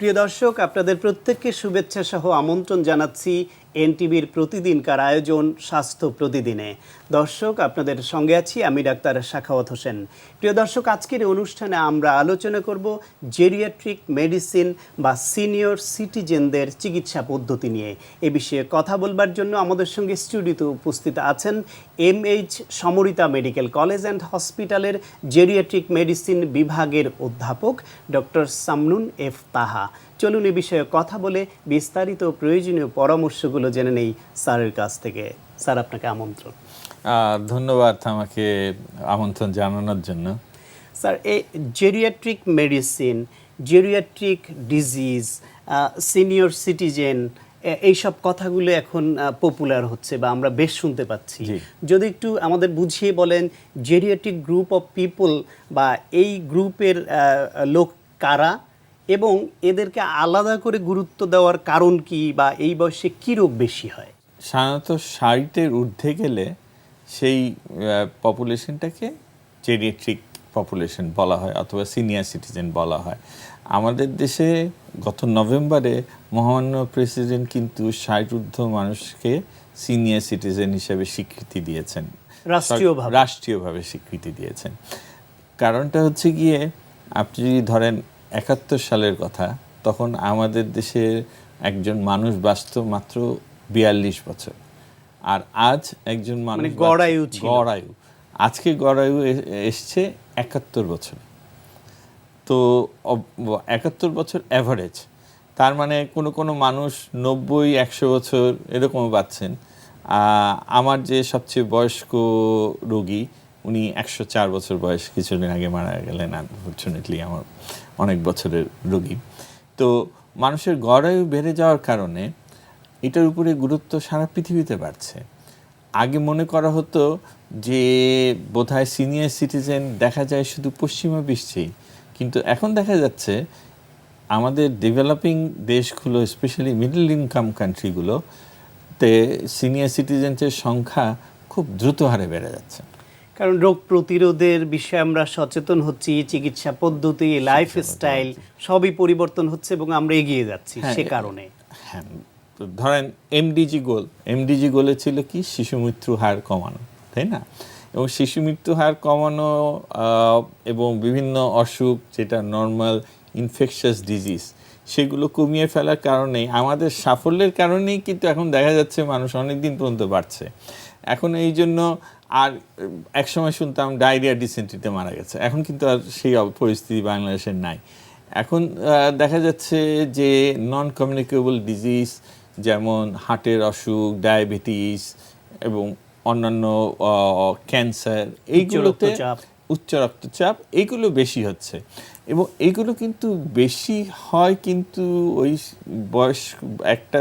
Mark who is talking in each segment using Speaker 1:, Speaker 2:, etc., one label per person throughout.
Speaker 1: প্রিয় দর্শক, আপনাদের প্রত্যেককে শুভেচ্ছা সহ আমন্ত্রণ জানাচ্ছি এনটিভির প্রতিদিনকার আয়োজন স্বাস্থ্য প্রতিদিনে। দর্শক, আপনাদের সঙ্গে আছি আমি ডাক্তার সাখাওয়াত হোসেন। প্রিয় দর্শক, আজকের এই অনুষ্ঠানে আমরা আলোচনা করব জেরিয়াট্রিক মেডিসিন বা সিনিয়র সিটিজেনদের চিকিৎসা পদ্ধতি নিয়ে। এ বিষয়ে কথা বলবার জন্য আমাদের সঙ্গে স্টুডিওতে উপস্থিত আছেন MH Samorita medical college and হসপিটালের জেরিয়াট্রিক মেডিসিন বিভাগের অধ্যাপক ডক্টর সামনুন এফ তাহা। চলুন এ বিষয়ে কথা বলে বিস্তারিত প্রয়োজনীয় পরামর্শগুলো জেনে নেই স্যারের কাছ থেকে। স্যার, আপনাকে আমন্ত্রণ।
Speaker 2: ধন্যবাদ আমাকে আমন্ত্রণ জানানোর জন্য।
Speaker 1: স্যার, এই geriatric medicine, geriatric disease, senior citizen, এইসব কথাগুলো এখন পপুলার হচ্ছে বা আমরা বেশ শুনতে পাচ্ছি। যদি একটু আমাদের বুঝিয়ে বলেন জেরিয়াট্রিক গ্রুপ অফ পিপল বা এই গ্রুপের লোক কারা এবং এদেরকে আলাদা করে গুরুত্ব দেওয়ার কারণ কি, বা এই বয়সে কী রোগ বেশি হয়?
Speaker 2: সাধারণত 60-এর ঊর্ধ্বে গেলে সেই পপুলেশনটাকে জেরিয়াট্রিক পপুলেশন বলা হয় অথবা সিনিয়র সিটিজেন বলা হয়। আমাদের দেশে গত নভেম্বরে মহামান্য প্রেসিডেন্ট কিন্তু 60 মানুষকে সিনিয়র সিটিজেন হিসেবে স্বীকৃতি দিয়েছেন, রাষ্ট্রীয়ভাবে স্বীকৃতি দিয়েছেন। কারণটা হচ্ছে গিয়ে, আপনি যদি ধরেন 71 সালের কথা, তখন আমাদের দেশে একজন মানুষ বাঁচত মাত্র 42 বছর, আর আজ একজন মানুষ গড়ায়ু আজকে গড়ায়ু এসছে 71 বছর। তো 71 বছর অ্যাভারেজ, তার মানে কোনো মানুষ 90-100 বছর এরকমও বাঁচছেন। আমার যে সবচেয়ে বয়স্ক রোগী, উনি 104 বছর বয়স, কিছুদিন আগে মারা গেলেন আনফরচুনেটলি, আমার অনেক বছরের রোগী। তো মানুষের গড়ায়ু বেড়ে যাওয়ার কারণে এটার উপরে গুরুত্ব সারা পৃথিবীতে বাড়ছে। আগে মনে করা হতো যে বোধহয় সিনিয়র সিটিজেন দেখা যায় শুধু পশ্চিমা বিশ্বেই, কিন্তু এখন দেখা যাচ্ছে আমাদের ডেভেলপিং দেশগুলো, স্পেশালি মিডল ইনকাম কান্ট্রিগুলোতে সিনিয়র সিটিজেন্সের সংখ্যা খুব দ্রুত হারে বেড়ে যাচ্ছে।
Speaker 1: কারণ রোগ প্রতিরোধের বিষয়ে আমরা সচেতন হচ্ছি, চিকিৎসা পদ্ধতি, লাইফস্টাইল সবই পরিবর্তন হচ্ছে এবং আমরা এগিয়ে যাচ্ছি সে কারণে।
Speaker 2: হ্যাঁ, ধরেন এমডিজি গোলে ছিল কি, শিশু মৃত্যু হার কমানো, তাই না? এবং শিশু মৃত্যু হার কমানো এবং বিভিন্ন অসুখ যেটা নর্মাল ইনফেকশাস ডিজিজ, সেগুলো কমিয়ে ফেলার কারণেই, আমাদের সাফল্যের কারণেই কিন্তু এখন দেখা যাচ্ছে মানুষ অনেক দিন পর্যন্ত বাড়ছে। এখন এই জন্য, আর একসময় শুনতাম ডায়রিয়া ডিসেন্ট্রিতে মারা গেছে, এখন কিন্তু আর সেই পরিস্থিতি বাংলাদেশের নাই। এখন দেখা যাচ্ছে যে নন কমিউনিকেবল ডিজিজ, যেমন হার্টের অসুখ, ডায়াবেটিস এবং অন্যান্য ক্যান্সার, এইগুলোতে উচ্চ রক্তচাপ, এইগুলো বেশি হচ্ছে। এবং এইগুলো কিন্তু বেশি হয় কিন্তু ওই বয়স, একটা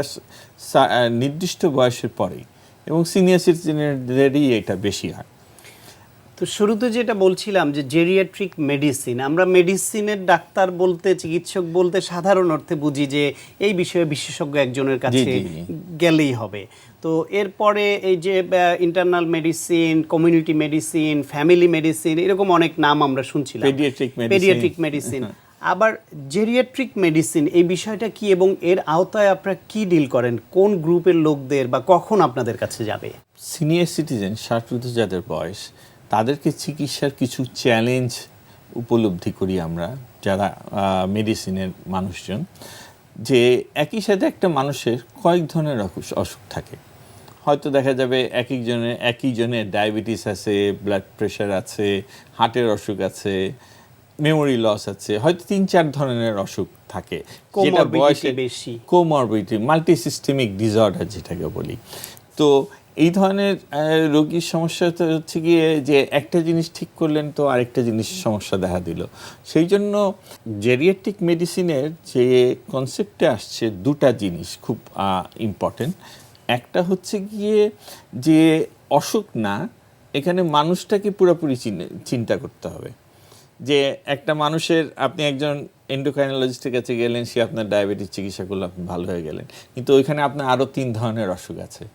Speaker 2: নির্দিষ্ট বয়সের পরেই, এবং সিনিয়র সিটিজেনদেরই এটা বেশি হয়।
Speaker 1: তো শুরুতে যেটা বলছিলাম যে জেরিয়াট্রিক মেডিসিন, আমরা মেডিসিনের ডাক্তার বলতে, চিকিৎসক বলতে সাধারণ অর্থে বুঝি যে এই বিষয়ে বিশেষজ্ঞ একজনের কাছে গেলেই হবে। তো এরপরে এই যে internal medicine, community medicine, family medicine, এরকম অনেক নাম আমরা শুনছিলাম, পেডিয়াট্রিক মেডিসিন। আবার জেরিয়াট্রিক মেডিসিন, এই বিষয়টা কি এবং এর আওতায় আপনারা কি ডিল করেন? কোন গ্রুপের লোকদের বা কখন আপনাদের কাছে যাবে?
Speaker 2: সিনিয়র সিটিজেন, 60 যাদের বয়স, তাদেরকে চিকিৎসার কিছু চ্যালেঞ্জ উপলব্ধি করি আমরা যারা মেডিসিনের মানুষজন, যে একই সাথে একটা মানুষের কয়েক ধরনের অসুখ থাকে। হয়তো দেখা যাবে একই জনের ডায়াবেটিস আছে, ব্লাড প্রেশার আছে, হার্টের অসুখ আছে, মেমোরি লস আছে, হয়তো 3-4 ধরনের অসুখ থাকে, যেটা বয়সে বেশি, কোমরবিডিটি, মাল্টিসিস্টেমিক ডিসঅর্ডার যেটাকে বলি। তো এই ধরনের রোগীর সমস্যা হচ্ছে গিয়ে যে একটা জিনিস ঠিক করলেন তো আরেকটা জিনিস সমস্যা দেখা দিল। সেই জন্য জেরিয়াট্রিক মেডিসিনের যে কনসেপ্টে আসছে, দুটা জিনিস খুব ইম্পর্টেন্ট। একটা হচ্ছে গিয়ে যে অসুখ না, এখানে মানুষটাকে পুরোপুরি চিন্তা করতে হবে। যে একটা মানুষের, আপনি একজন এন্ডোক্রাইনোলজিস্টের কাছে গেলেন, সে আপনার ডায়াবেটিস চিকিৎসা করলে আপনি ভালো হয়ে গেলেন, কিন্তু ওইখানে আপনার আরও 3 ধরনের অসুখ আছে।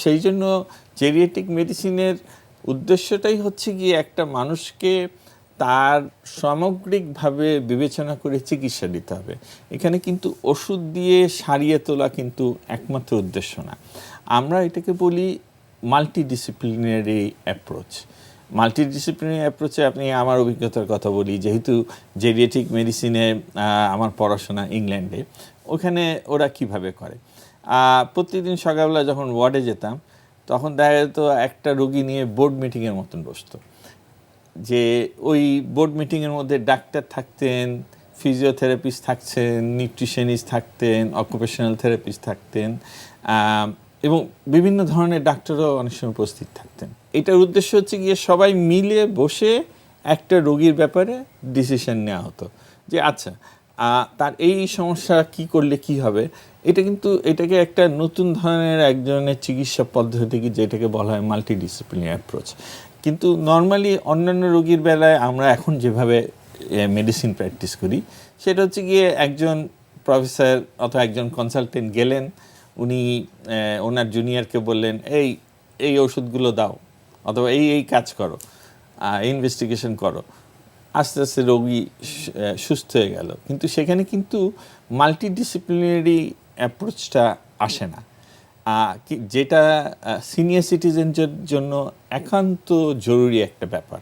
Speaker 2: সেই জন্য জেরিয়াট্রিক মেডিসিনের উদ্দেশ্যটাই হচ্ছে গিয়ে একটা মানুষকে তার সামগ্রিকভাবে বিবেচনা করে চিকিৎসা দিতে হবে। এখানে কিন্তু ওষুধ দিয়ে সারিয়ে তোলা কিন্তু একমাত্র উদ্দেশ্য না। আমরা এটাকে বলি মাল্টিডিসিপ্লিনারি অ্যাপ্রোচ। মাল্টিডিসিপ্লিনারি অ্যাপ্রোচে আপনি আমার অভিজ্ঞতার কথা বলি, যেহেতু জেরিয়াট্রিক মেডিসিনে আমার পড়াশোনা ইংল্যান্ডে, ওখানে ওরা কিভাবে করে, প্রতিদিন সকালবেলা যখন ওয়ার্ডে যেতাম তখন দেখা যেত একটা রোগী নিয়ে বোর্ড মিটিংয়ের মতন বসতো, যে ওই বোর্ড মিটিংয়ের মধ্যে ডাক্তার থাকতেন, ফিজিওথেরাপিস্ট থাকতেন, নিউট্রিশনিস্ট থাকতেন, অকুপেশনাল থেরাপিস্ট থাকতেন, এবং বিভিন্ন ধরনের ডাক্তারও অনেক সময় উপস্থিত থাকতেন। এটার উদ্দেশ্য হচ্ছে গিয়ে সবাই মিলে বসে একটা রোগীর ব্যাপারে ডিসিশন নেওয়া হতো, যে আচ্ছা তার এই সমস্যা কি করলে কি হবে। এটা কিন্তু এটাকে একটা নতুন ধরনের এক ধরনের চিকিৎসা পদ্ধতি যেটাকে বলা হয় মাল্টিডিসিপ্লিনারি অ্যাপ্রোচ। কিন্তু নর্মালি অন্যান্য রোগীর বেলায় আমরা এখন যেভাবে মেডিসিন প্র্যাকটিস করি, সেটা হচ্ছে গিয়ে একজন প্রফেসর অথবা একজন কনসালটেন্ট গেলেন, উনি ওনার জুনিয়রকে বললেন এই এই ওষুধগুলো দাও, অথবা এই এই কাজ করো, ইনভেস্টিগেশন করো, আস্তে আস্তে রোগী সুস্থ হয়ে গেল। কিন্তু সেখানে কিন্তু মাল্টিডিসিপ্লিনারি অ্যাপ্রোচটা আসে না, যেটা সিনিয়র সিটিজেনদের জন্য একান্ত জরুরি একটা ব্যাপার।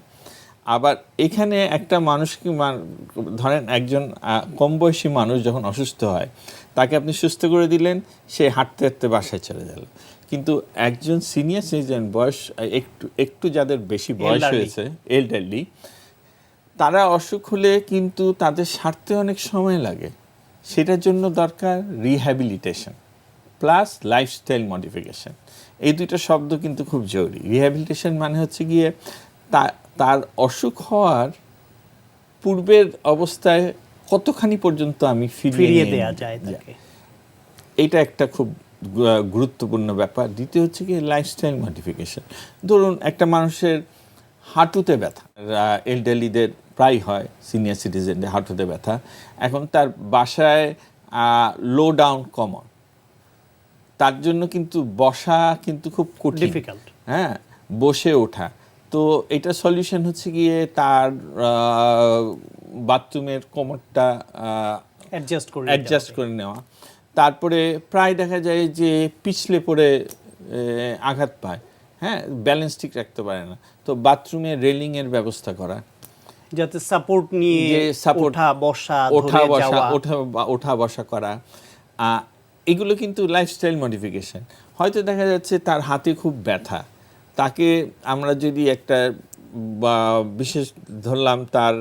Speaker 2: আবার এখানে একটা মানুষকে ধরেন একজন কম বয়সী মানুষ যখন অসুস্থ হয়, তাকে আপনি সুস্থ করে দিলেন, সে হাঁটতে হাঁটতে বাসায় চলে গেল। কিন্তু একজন সিনিয়র সিটিজেন, বয়স একটু যাদের বেশি বয়স হয়েছে, এল্ডারলি, তারা অসুখ হলে কিন্তু তাদের সারতে অনেক সময় লাগে। সেটার জন্য দরকার রিহ্যাবিলিটেশন প্লাস লাইফস্টাইল মডিফিকেশন। এই দুইটা শব্দ কিন্তু খুব জরুরি। রিহ্যাবিলিটেশন মানে হচ্ছে গিয়ে তার অসুখ হওয়ার পূর্বের অবস্থায় কতখানি পর্যন্ত আমি
Speaker 1: ফিরিয়ে দেওয়া যায় তাকে,
Speaker 2: এটা একটা খুব গুরুত্বপূর্ণ ব্যাপার। দ্বিতীয় হচ্ছে কি লাইফস্টাইল মডিফিকেশন। ধরুন একটা মানুষের হাঁটুতে ব্যথা, এল্ডারলিদের প্রায় হয়, সিনিয়র সিটিজেনদের হাঁটুতে ব্যথা, এখন তার বাসায় লো ডাউন কমন, তার জন্য কিন্তু বসা কিন্তু খুব কঠিন, হ্যাঁ, বসে ওঠা। তো এটা সলিউশন হচ্ছে গিয়ে তার বাথরুমের কোমরটা অ্যাডজাস্ট করে নেওয়া। তারপরে প্রায় দেখা যায় যে পিছলে পড়ে আঘাত পায়, হ্যাঁ, ব্যালেন্স ঠিক রাখতে পারে না, তো বাথরুমে রেলিংয়ের ব্যবস্থা করা,
Speaker 1: যাতে সাপোর্ট নিয়ে
Speaker 2: ওঠা বসা করা। এগুলো কিন্তু লাইফস্টাইল মডিফিকেশন। হয়তো দেখা যাচ্ছে তার হাতে খুব ব্যথা, তাকে আমরা যদি একটা বিশেষ ধরলাম তার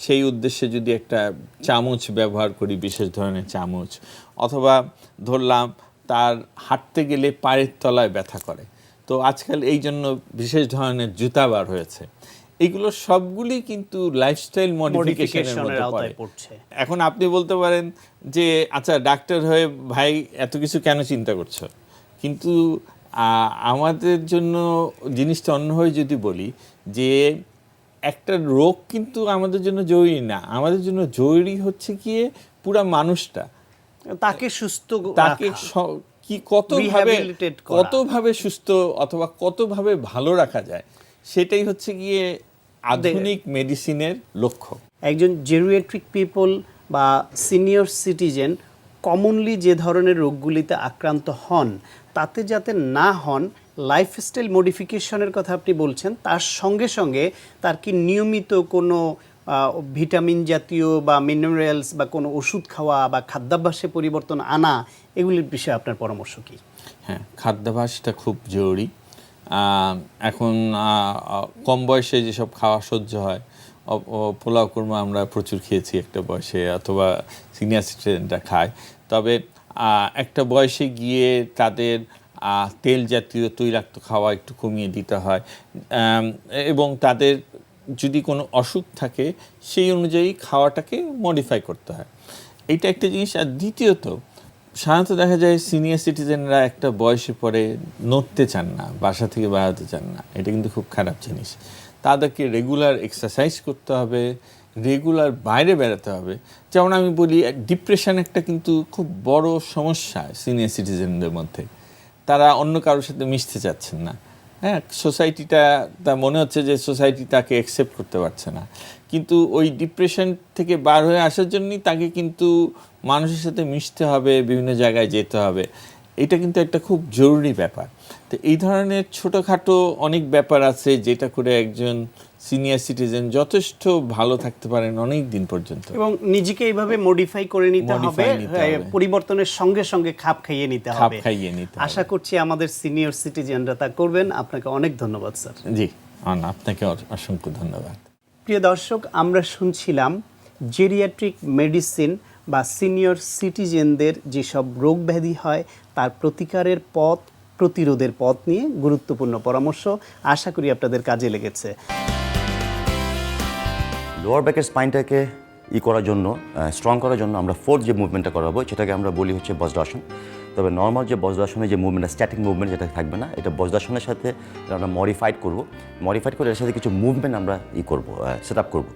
Speaker 2: সেই উদ্দেশ্যে যদি একটা চামচ ব্যবহার করি, বিশেষ ধরনের চামচ, অথবা ধরলাম তার হাঁটতে গেলে পায়ের তলায় ব্যথা করে, তো আজকাল এই জন্য বিশেষ ধরনের জুতা বার হয়েছে। এগুলো সবগুলি কিন্তু লাইফস্টাইল মডিফিকেশনের মধ্যে পড়ছে। এখন আপনি বলতে পারেন যে আচ্ছা ডাক্তার হয়ে ভাই এত কিছু কেন চিন্তা করছো, কিন্তু আমাদের জন্য জিনিসটা অন্যভাবে যদি বলি, যে একটা রোগ কিন্তু আমাদের জন্য জরুরি না, আমাদের জন্য জরুরি হচ্ছে গিয়ে পুরা মানুষটা,
Speaker 1: তাকে সুস্থ,
Speaker 2: তাকে কতভাবে সুস্থ অথবা কতভাবে ভালো রাখা যায়, সেটাই হচ্ছে গিয়ে আধুনিক মেডিসিনের লক্ষ্য।
Speaker 1: একজন জেরিয়াট্রিক পিপল বা সিনিয়র সিটিজেন কমনলি যে ধরনের রোগগুলিতে আক্রান্ত হন, তাতে যাতে না হন, লাইফস্টাইল মডিফিকেশনের কথা আপনি বলছেন, তার সঙ্গে সঙ্গে তার কি নিয়মিত কোনো ভিটামিন জাতীয় বা মিনারেলস বা কোনো ওষুধ খাওয়া বা খাদ্যাভ্যাসে পরিবর্তন আনা, এগুলির বিষয়ে আপনার পরামর্শ কি?
Speaker 2: হ্যাঁ, খাদ্যাভ্যাসটা খুব জরুরি। এখন কম বয়সে যেসব খাওয়া সহ্য হয়, পোলাও কুরমা আমরা প্রচুর খেয়েছি একটা বয়সে, অথবা সিনিয়র সিটিজেনরা খায়, তবে একটা বয়সে গিয়ে তাদের তেল জাতীয় তৈলাক্ত খাওয়া একটু কমিয়ে দিতে হয়, এবং তাদের যদি কোনো অসুখ থাকে সেই অনুযায়ী খাওয়াটাকে মডিফাই করতে হয়। এইটা একটা জিনিস। আর দ্বিতীয়ত, সাধারণত দেখা যায় সিনিয়র সিটিজেনরা একটা বয়সে পরে নড়তে চান না, বাসা থেকে বেরোতে চান না, এটা কিন্তু খুব খারাপ জিনিস। তাদেরকে রেগুলার এক্সারসাইজ করতে হবে, রেগুলার বাইরে বেড়াতে হবে। যেমন আমি বলি, ডিপ্রেশন একটা কিন্তু খুব বড় সমস্যা সিনিয়র সিটিজেনদের মধ্যে, তারা অন্য কারোর সাথে মিশতে চাচ্ছেন না, হ্যাঁ, সোসাইটিটা তা মনে হচ্ছে যে সোসাইটি তাকে অ্যাকসেপ্ট করতে পারছে না, কিন্তু ওই ডিপ্রেশন থেকে বার হয়ে আসার জন্যই তাকে কিন্তু মানুষের সাথে মিশতে হবে, বিভিন্ন জায়গায় যেতে হবে। এটা কিন্তু একটা খুব জরুরি ব্যাপার। তো এই ধরনের ছোটোখাটো অনেক ব্যাপার আছে যেটা করে একজন সিনিয়র সিটিজেন যথেষ্ট ভালো থাকতে পারেন অনেক দিন পর্যন্ত,
Speaker 1: এবং নিজেকে এইভাবে মডিফাই করে নিতে হবে, পরিবর্তনের সঙ্গে সঙ্গে খাপ খাইয়ে নিতে হবে। আশা করছি আমাদের সিনিয়র সিটিজেনরা তা করবেন। আপনাকে অনেক ধন্যবাদ স্যার।
Speaker 2: জি, আপনাকে অসংখ্য ধন্যবাদ।
Speaker 1: প্রিয় দর্শক, আমরা শুনছিলাম জেরিয়াট্রিক মেডিসিন বা সিনিয়র সিটিজেনদের যেসব রোগ ব্যাধি হয় তার প্রতিকারের পথ, প্রতিরোধের পথ নিয়ে গুরুত্বপূর্ণ পরামর্শ। আশা করি আপনাদের কাজে লেগেছে।
Speaker 3: লোয়ার ব্যাকের স্পাইনটাকে করার জন্য, স্ট্রং করার জন্য আমরা ফোর্থ যে মুভমেন্টটা করাবো সেটাকে আমরা বলি হচ্ছে বজ্রাসন। তবে নর্মাল যে বজ্রাসনের যে মুভমেন্ট, স্ট্যাটিক মুভমেন্ট যেটা থাকবে না, এটা বজ্রাসনের সাথে আমরা মডিফাইড করে এর সাথে কিছু মুভমেন্ট আমরা সেট আপ করবো।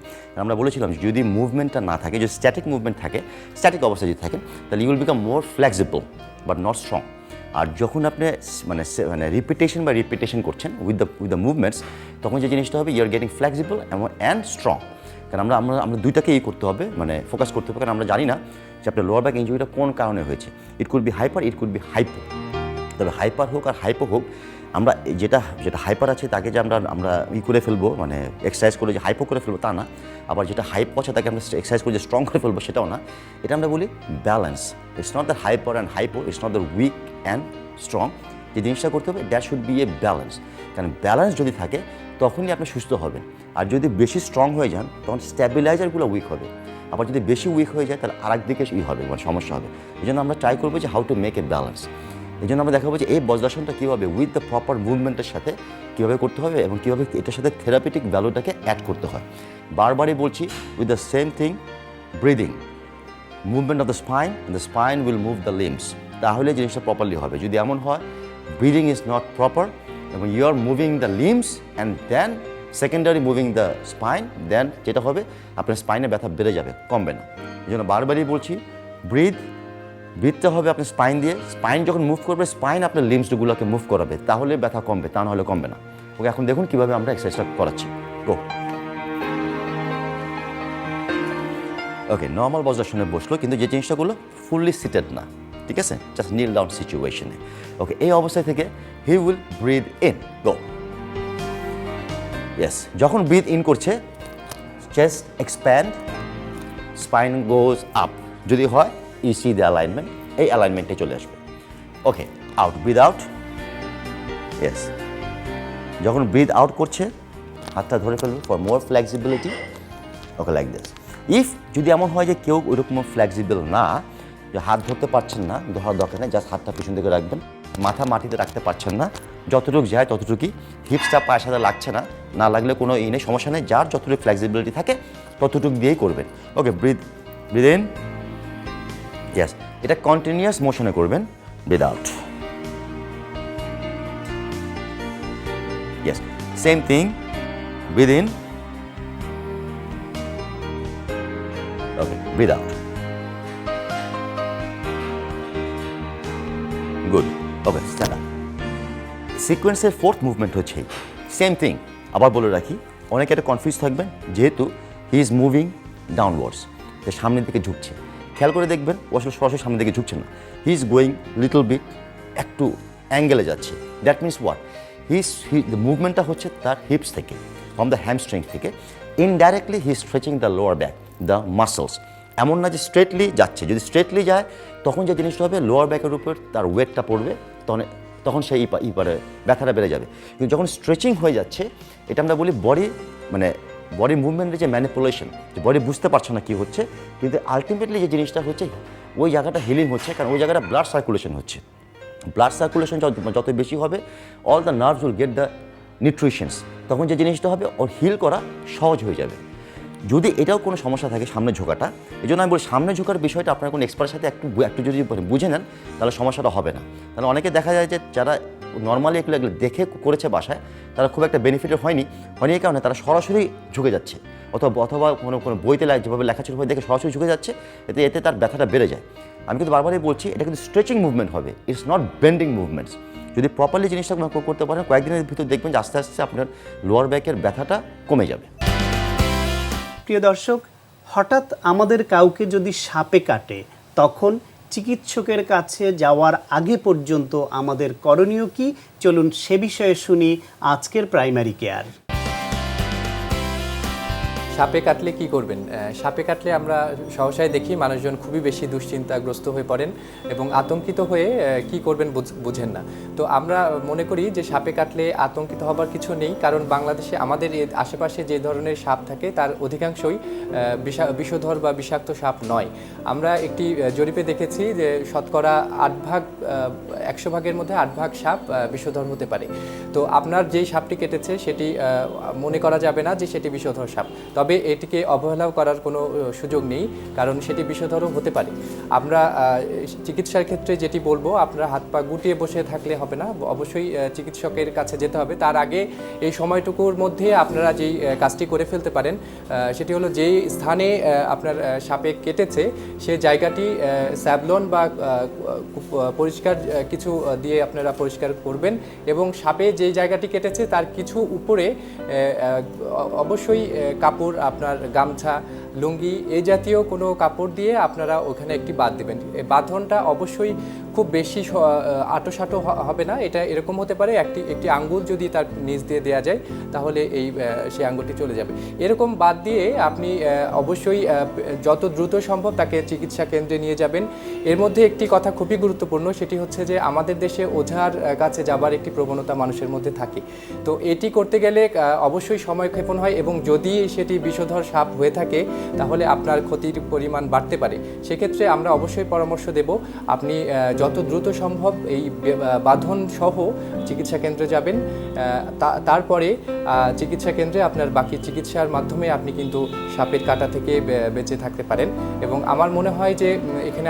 Speaker 3: আমরা বলেছিলাম যদি মুভমেন্টটা না থাকে, যদি স্ট্যাটিক মুভমেন্ট থাকে, স্ট্যাটিক অবস্থা যদি থাকে, তাহলে you will become more flexible but not strong. আর যখন আপনি মানে রিপিটেশন করছেন উইথ দ্য মুভমেন্টস, তখন যে জিনিসটা হবে you are getting flexible and strong. কারণ আমরা দুইটাকেই করতে হবে, মানে ফোকাস করতে হবে। কারণ আমরা জানি না যে আপনার লোয়ার ব্যাক ইনজুরিটা কোন কারণে হয়েছে। It could be hyper, it could be hypo. তবে হাইপার হোক আর হাইপো হোক, আমরা যেটা হাইপার আছে তাকে যে আমরা করে ফেলবো, মানে এক্সারসাইজ করে যে হাইপো করে ফেলবো তা না। আবার যেটা হাইপো আছে তাকে আমরা এক্সারসাইজ করে যে স্ট্রং করে ফেলবো সেটাও না। এটা আমরা বলি balance. It's not the hyper and hypo, it's not the weak and strong. যে জিনিসটা করতে হবে that should be a balance. কারণ ব্যালেন্স যদি থাকে তখনই আপনি সুস্থ হবেন। আর যদি বেশি স্ট্রং হয়ে যান তখন স্ট্যাবিলাইজারগুলো উইক হবে। আবার যদি বেশি উইক হয়ে যায় তাহলে আরেক দিকে হবে, মানে সমস্যা হবে। এই জন্য আমরা ট্রাই করবো যে how to make a balance. এই জন্য আমরা দেখাবো যে এই বজ্রাসনটা কীভাবে উইথ দ্য প্রপার মুভমেন্টের সাথে কীভাবে করতে হবে এবং কীভাবে এটার সাথে থেরাপিটিক ভ্যালুটাকে অ্যাড করতে হয়। বারবারই বলছি, with the same thing, breathing, movement of the spine will move the limbs. তাহলে জিনিসটা প্রপারলি হবে। যদি এমন হয় ব্রিদিং ইজ নট প্রপার এবং you are moving the limbs and then secondary moving the spine, then যেটা হবে আপনার স্পাইনে ব্যথা বেড়ে যাবে, কমবে না। এই জন্য বারবারই বলছি, ব্রিথটা হবে আপনার স্পাইন দিয়ে। স্পাইন যখন মুভ করবে, স্পাইন আপনার লিম্বসগুলোকে মুভ করাবে, তাহলে ব্যথা কমবে, তা নাহলে কমবে না। ওকে, এখন দেখুন কীভাবে আমরা এক্সারসাইজটা করাচ্ছি। গো। ওকে, নর্মাল বজ্রাসনে বসলো, কিন্তু যে জিনিসটা করলো ফুললি সিটেড না, ঠিক আছে, জাস্ট নীল ডাউন সিচুয়েশনে। ওকে, এই অবস্থায় থেকে he will breathe in. Go. Yes, যখন ব্রিথ ইন করছে, chest expand, spine goes up. যদি হয় ইউ সি দ্য অ্যালাইনমেন্ট, এই অ্যালাইনমেন্টে চলে আসবে। ওকে, আউট, ব্রিথ আউট। ইয়েস, যখন ব্রিথ আউট করছে হাতটা ধরে ফেলবে for more flexibility. Okay, like this. যদি এমন হয় যে কেউ ওইরকম ফ্লেক্সিবল না, যে হাত ধরতে পারছেন না, ধরার দরকার নেই, জাস্ট হাতটা পিছন দিকে রাখবেন, মাথা মাটিতে রাখতে পারছেন না, যতটুকু যায় ততটুকুই, হিপসটা পায়ের সাথে লাগছে না, না লাগলে কোনো নেই, সমস্যা নেই, যার যতটুকু ফ্লেক্সিবিলিটি থাকে ততটুকু দিয়েই করবেন। Okay, breathe in. ইয়েস, এটা কন্টিনিউয়াস মোশনে করবেন। Breathe out. Yes, same thing, breathe in. Okay, breathe out. Good. Okay, stand up. সিকোয়েন্সের ফোর্থ মুভমেন্ট হচ্ছে সেম থিং। আবার বলে রাখি, অনেকে একটা কনফিউজ থাকবেন, যেহেতু হি ইজ মুভিং ডাউনওয়ার্ডস, সামনের দিকে ঝুঁকছে। খেয়াল করে দেখবেন ও আসলে সরাসরি সামনের দিকে ঝুঁকছে না, he is going little bit, একটু অ্যাঙ্গেলে যাচ্ছে। দ্যাট মিনস হোয়াট, মুভমেন্টটা হচ্ছে তার হিপস থেকে, ফ্রম দ্য হ্যামস্ট্রিং থেকে। Indirectly he stretching the lower back, the muscles. এমন না যে স্ট্রেটলি যাচ্ছে, যদি স্ট্রেটলি যায় তখন যে জিনিসটা হবে লোয়ার ব্যাকের উপর তার ওয়েটটা পড়বে, তখন সেই পারে ব্যথাটা বেড়ে যাবে। কিন্তু যখন স্ট্রেচিং হয়ে যাচ্ছে, এটা আমরা বলি বডি মুভমেন্টের যে ম্যানিপুলেশন, যে বডি বুঝতে পারছে না কী হচ্ছে, কিন্তু আলটিমেটলি যে জিনিসটা হচ্ছে ওই জায়গাটা হিলিং হচ্ছে, কারণ ওই জায়গাটা ব্লাড সার্কুলেশন হচ্ছে। ব্লাড সার্কুলেশন যত বেশি হবে, all the nerves will get the nutritions, তখন যে জিনিসটা হবে ওর হিল করা সহজ হয়ে যাবে। যদি এটাও কোনো সমস্যা থাকে সামনে ঝোঁকাটা, এই জন্য আমি বলি সামনে ঝোঁকার বিষয়টা আপনার কোনো এক্সপার্টের সাথে একটু যদি বুঝে নেন তাহলে সমস্যাটা হবে না। তাহলে অনেকে দেখা যায় যে যারা নর্মালি এগুলো দেখে করেছে বাসায়, তারা খুব একটা বেনিফিটেড হয়নি এই কারণে তারা সরাসরি ঝুঁকে যাচ্ছে, অথবা কোনো বইতে যেভাবে লেখাচুরি হয়ে দেখে সরাসরি ঝুঁকে যাচ্ছে, এতে তার ব্যথাটা বেড়ে যায়। আমি কিন্তু বারবারই বলছি, এটা কিন্তু স্ট্রেচিং মুভমেন্ট হবে, ইটস নট বেন্ডিং মুভমেন্টস। যদি প্রপারলি জিনিসটা করতে পারেন, কয়েকদিনের ভিতর দেখবেন যে আস্তে আস্তে আপনার লোয়ার ব্যাকের ব্যথাটা কমে যাবে।
Speaker 1: প্রিয় দর্শক, হঠাৎ আমাদের কাউকে যদি সাপে কাটে, তখন চিকিৎসকের কাছে যাওয়ার আগে পর্যন্ত আমাদের করণীয় কি? চলুন সে বিষয়ে শুনি আজকের প্রাইমারি কেয়ার।
Speaker 4: সাপে কাটলে কি করবেন? সাপে কাটলে আমরা সহসাই দেখি মানুষজন খুবই বেশি দুশ্চিন্তাগ্রস্ত হয়ে পড়েন এবং আতঙ্কিত হয়ে কি করবেন বুঝেন না। তো আমরা মনে করি যে সাপে কাটলে আতঙ্কিত হবার কিছু নেই, কারণ বাংলাদেশে আমাদের আশেপাশে যে ধরনের সাপ থাকে তার অধিকাংশই বিষধর বা বিষাক্ত সাপ নয়। আমরা একটি জরিপে দেখেছি যে শতকরা 100 ভাগের মধ্যে 8 ভাগ সাপ বিষধর হতে পারে। তো আপনার যেই সাপটি কেটেছে সেটি মনে করা যাবে না যে সেটি বিষধর সাপ, তবে এটিকে অবহেলাও করার কোনো সুযোগ নেই, কারণ সেটি বিষধরও হতে পারে। আমরা চিকিৎসার ক্ষেত্রে যেটি বলবো, আপনারা হাত পা গুটিয়ে বসে থাকলে হবে না, অবশ্যই চিকিৎসকের কাছে যেতে হবে। তার আগে এই সময়টুকুর মধ্যে আপনারা যেই কাজটি করে ফেলতে পারেন সেটি হলো, যেই স্থানে আপনার সাপে কেটেছে সেই জায়গাটি স্যাভলন বা পরিষ্কার কিছু দিয়ে আপনারা পরিষ্কার করবেন, এবং সাপে যেই জায়গাটি কেটেছে তার কিছু উপরে অবশ্যই কাপড়, আপনার গামছা, লুঙ্গি এই জাতীয় কোনো কাপড় দিয়ে আপনারা ওখানে একটি বাঁধ দেবেন। এই বাঁধনটা অবশ্যই খুব বেশি আঁটো হবে না, এটা এরকম হতে পারে একটি আঙ্গুল যদি তার নিচ দিয়ে দেওয়া যায় তাহলে সেই আঙ্গুলটি চলে যাবে। এরকম বাদ দিয়ে আপনি অবশ্যই যত দ্রুত সম্ভব তাকে চিকিৎসা কেন্দ্রে নিয়ে যাবেন। এর মধ্যে একটি কথা খুবই গুরুত্বপূর্ণ, সেটি হচ্ছে যে আমাদের দেশে ওঝার কাছে যাবার একটি প্রবণতা মানুষের মধ্যে থাকে। তো এটি করতে গেলে অবশ্যই সময়ক্ষেপণ হয়, এবং যদি সেটি বিষধর সাপ হয়ে থাকে তাহলে আপনার ক্ষতির পরিমাণ বাড়তে পারে। সেক্ষেত্রে আমরা অবশ্যই পরামর্শ দেব আপনি যত দ্রুত সম্ভব এই বাঁধন সহ চিকিৎসা কেন্দ্রে যাবেন। তারপরে চিকিৎসা কেন্দ্রে আপনার বাকি চিকিৎসার মাধ্যমে আপনি কিন্তু সাপের কাটা থেকে বেঁচে থাকতে পারেন। এবং আমার মনে হয় যে এখানে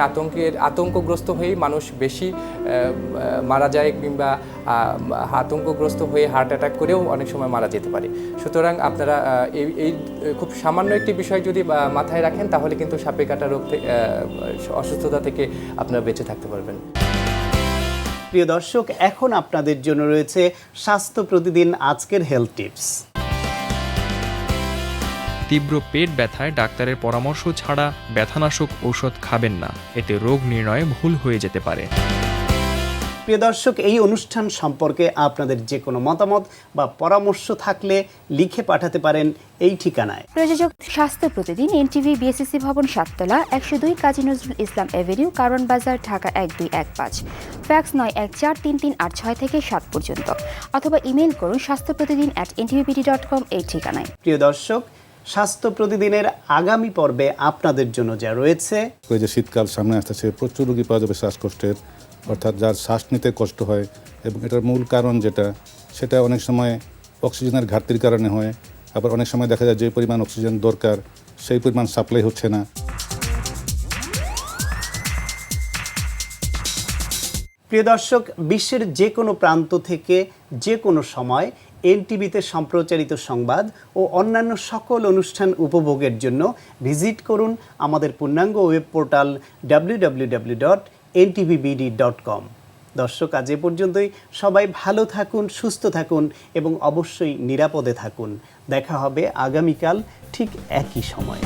Speaker 4: আতঙ্কগ্রস্ত হয়েই মানুষ বেশি মারা যায়, কিংবা আতঙ্কগ্রস্ত হয়ে হার্ট অ্যাটাক করেও অনেক সময় মারা যেতে পারে। সুতরাং আপনারা এই খুব সামান্য একটি বিষয় যদি মাথায় রাখেন তাহলে কিন্তু সাপে কাটা রোগ থেকে, অসুস্থতা থেকে আপনারা বেঁচে থাকতে পারবেন।
Speaker 1: প্রিয় দর্শক, এখন আপনাদের জন্য রয়েছে স্বাস্থ্য প্রতিদিন আজকের হেলথ টিপস।
Speaker 5: তীব্র পেট ব্যথায় ডাক্তারের পরামর্শ ছাড়া ব্যথানাশক ঔষধ খাবেন না, এতে রোগ নির্ণয়ে ভুল হয়ে যেতে পারে।
Speaker 1: প্রিয় দর্শক, এই অনুষ্ঠান সম্পর্কে আপনাদের যে কোনো মতামত বা পরামর্শ থাকলে লিখে পাঠাতে পারেন এই ঠিকানায়।
Speaker 6: প্রযোজক স্বাস্থ্য প্রতিদিন, এনটিভি, বিএসসি ভবন, 7তলা, 102 কাজী নজরুল ইসলাম এভিনিউ, কারণ বাজার, ঢাকা 1215। ফ্যাক্স 914338 থেকে 7 পর্যন্ত, অথবা ইমেইল করুন স্বাস্থ্যপ্রতিদিন@ntvpd.com এই ঠিকানায়।
Speaker 1: প্রিয় দর্শক, স্বাস্থ্য প্রতিদিনের আগামী পর্বে আপনাদের জন্য যা রয়েছে,
Speaker 7: ওই যে শীতকাল সামনে আসতেছে, প্রচুর রোগী পাওয়া যাবে শ্বাসকষ্টের, অর্থাৎ যার শ্বাস নিতে কষ্ট হয়, এবং এটার মূল কারণ সেটা অনেক সময় অক্সিজেনের ঘাটতির কারণে হয়। আবার অনেক সময় দেখা যায় যে পরিমাণ অক্সিজেন দরকার সেই পরিমাণ সাপ্লাই হচ্ছে না।
Speaker 1: প্রিয় দর্শক, বিশ্বের যে কোনো প্রান্ত থেকে যে কোনো সময় এনটিভিতে সম্প্রচারিত সংবাদ ও অন্যান্য সকল অনুষ্ঠান উপভোগের জন্য ভিজিট করুন আমাদের পূর্ণাঙ্গ ওয়েব পোর্টাল www.ntvbd.com। দর্শক, আজ এ পর্যন্তই। সবাই ভালো থাকুন, সুস্থ থাকুন এবং অবশ্যই নিরাপদে থাকুন। দেখা হবে আগামীকাল ঠিক একই সময়ে।